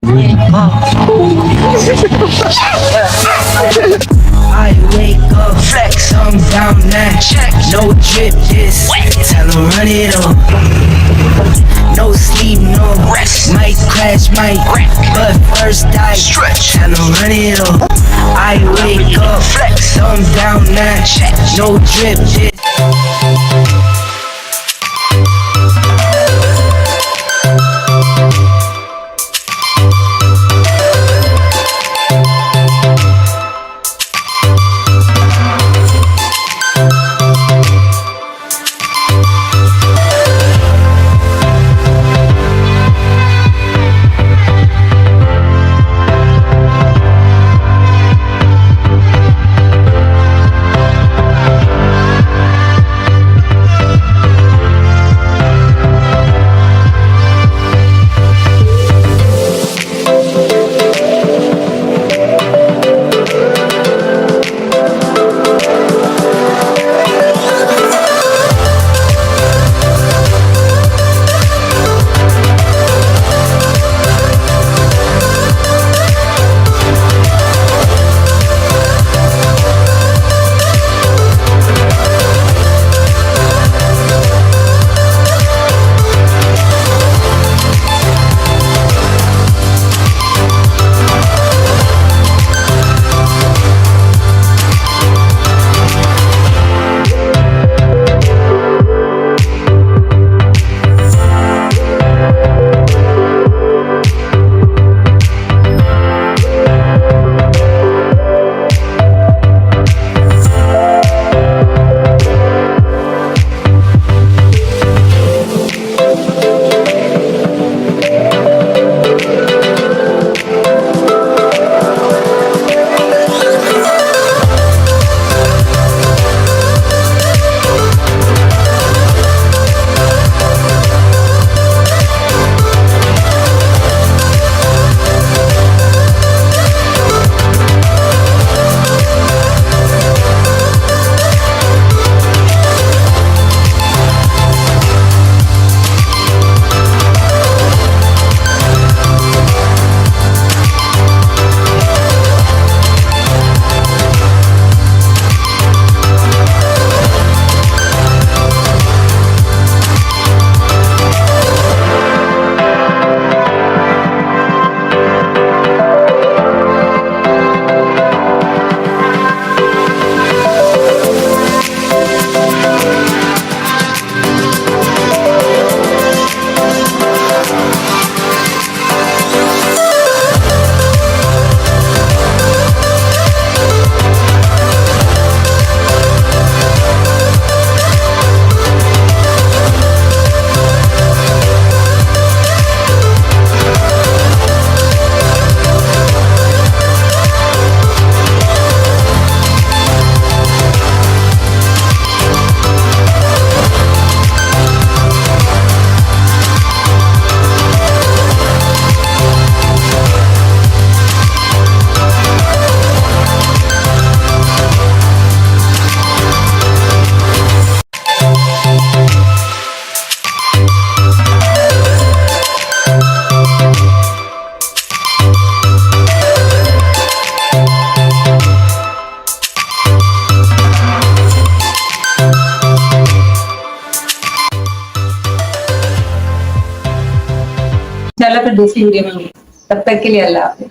I wake up, flex, I'm down now. Check, no drip, just tell 'em run it up. No sleep, no rest. Might crash, might wreck, but first I stretch. Tell 'em run it up. I wake up, flex, I'm down now. Check, no drip, just. चलो फिर दूसरी video में, तब तक के लिए अल्लाह हाफिज़।